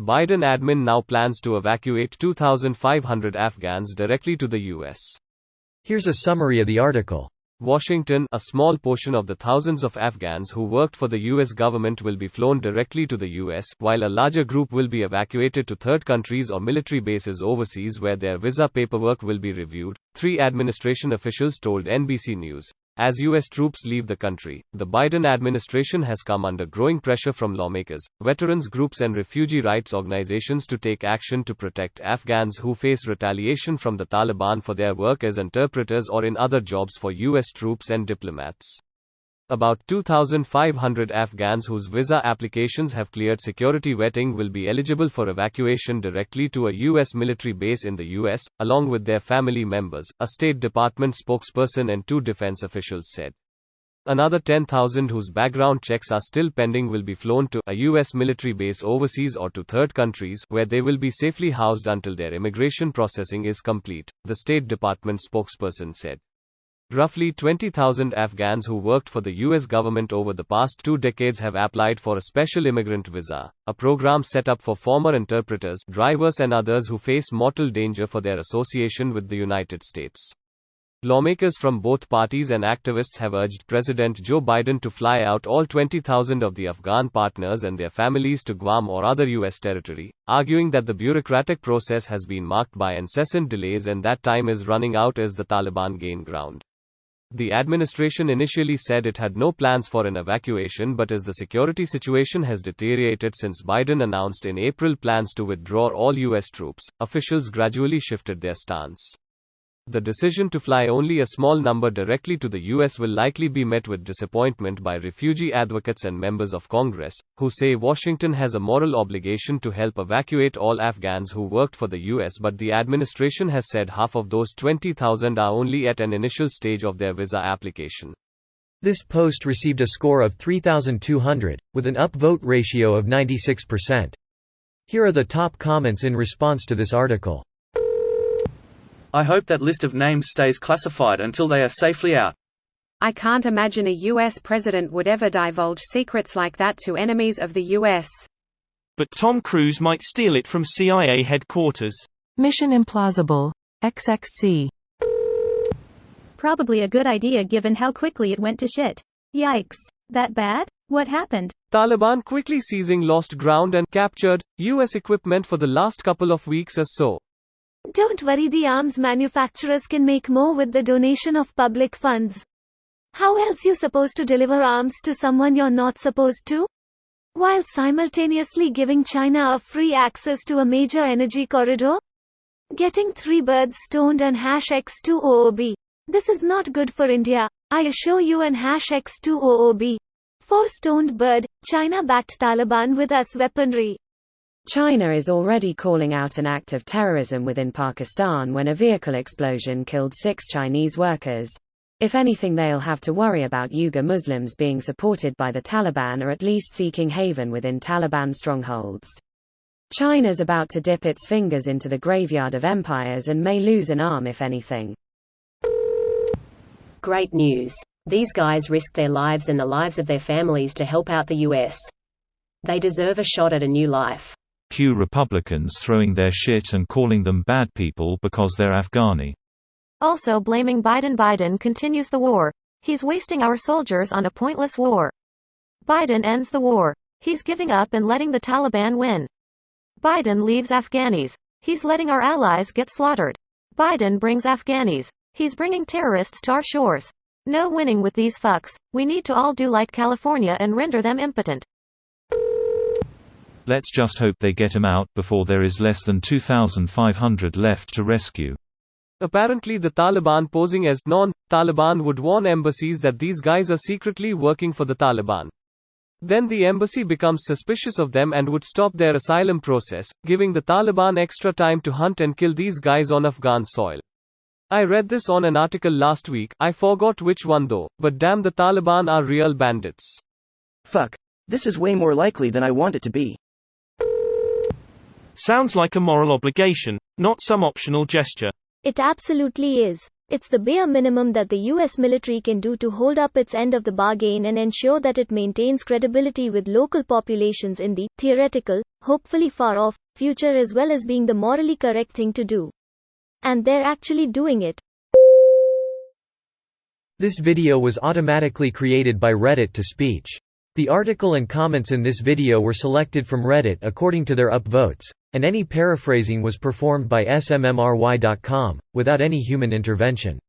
Biden admin now plans to evacuate 2,500 Afghans directly to the U.S. Here's a summary of the article. Washington, a small portion of the thousands of Afghans who worked for the U.S. government will be flown directly to the U.S., while a larger group will be evacuated to third countries or military bases overseas where their visa paperwork will be reviewed, three administration officials told NBC News. As U.S. troops leave the country, the Biden administration has come under growing pressure from lawmakers, veterans groups and refugee rights organizations to take action to protect Afghans who face retaliation from the Taliban for their work as interpreters or in other jobs for U.S. troops and diplomats. About 2,500 Afghans whose visa applications have cleared security vetting will be eligible for evacuation directly to a U.S. military base in the U.S., along with their family members, a State Department spokesperson and two defense officials said. Another 10,000 whose background checks are still pending will be flown to a U.S. military base overseas or to third countries, where they will be safely housed until their immigration processing is complete, the State Department spokesperson said. Roughly 20,000 Afghans who worked for the U.S. government over the past 2 decades have applied for a special immigrant visa, a program set up for former interpreters, drivers and others who face mortal danger for their association with the United States. Lawmakers from both parties and activists have urged President Joe Biden to fly out all 20,000 of the Afghan partners and their families to Guam or other U.S. territory, arguing that the bureaucratic process has been marked by incessant delays and that time is running out as the Taliban gain ground. The administration initially said it had no plans for an evacuation, but as the security situation has deteriorated since Biden announced in April plans to withdraw all U.S. troops, officials gradually shifted their stance. The decision to fly only a small number directly to the U.S. will likely be met with disappointment by refugee advocates and members of Congress, who say Washington has a moral obligation to help evacuate all Afghans who worked for the U.S. But the administration has said half of those 20,000 are only at an initial stage of their visa application. This post received a score of 3,200, with an upvote ratio of 96%. Here are the top comments in response to this article. I hope that list of names stays classified until they are safely out. I can't imagine a U.S. president would ever divulge secrets like that to enemies of the U.S. But Tom Cruise might steal it from CIA headquarters. Mission implausible. XXC. Probably a good idea given how quickly it went to shit. Yikes. That bad? What happened? Taliban quickly seizing lost ground and captured U.S. equipment for the last couple of weeks or so. Don't worry, the arms manufacturers can make more with the donation of public funds. How else you supposed to deliver arms to someone you're not supposed to? While simultaneously giving China a free access to a major energy corridor? Getting 3 birds stoned and #X2OOB. This is not good for India, I assure you, and #X2OOB. 4 stoned bird, China backed Taliban with US weaponry. China is already calling out an act of terrorism within Pakistan when a vehicle explosion killed 6 Chinese workers. If anything, they'll have to worry about Uyghur Muslims being supported by the Taliban or at least seeking haven within Taliban strongholds. China's about to dip its fingers into the graveyard of empires and may lose an arm if anything. Great news. These guys risked their lives and the lives of their families to help out the U.S. They deserve a shot at a new life. Cue Republicans throwing their shit and calling them bad people because they're Afghani. Also blaming Biden. Biden continues the war. He's wasting our soldiers on a pointless war. Biden ends the war. He's giving up and letting the Taliban win. Biden leaves Afghanis. He's letting our allies get slaughtered. Biden brings Afghanis. He's bringing terrorists to our shores. No winning with these fucks. We need to all do like California and render them impotent. Let's just hope they get him out before there is less than 2,500 left to rescue. Apparently the Taliban, posing as non-Taliban, would warn embassies that these guys are secretly working for the Taliban. Then the embassy becomes suspicious of them and would stop their asylum process, giving the Taliban extra time to hunt and kill these guys on Afghan soil. I read this on an article last week, I forgot which one though, but damn, the Taliban are real bandits. Fuck. This is way more likely than I want it to be. Sounds like a moral obligation, not some optional gesture. It absolutely is. It's the bare minimum that the US military can do to hold up its end of the bargain and ensure that it maintains credibility with local populations in the theoretical, hopefully far off, future, as well as being the morally correct thing to do. And they're actually doing it. This video was automatically created by Reddit to speech. The article and comments in this video were selected from Reddit according to their upvotes, and any paraphrasing was performed by smmry.com, without any human intervention.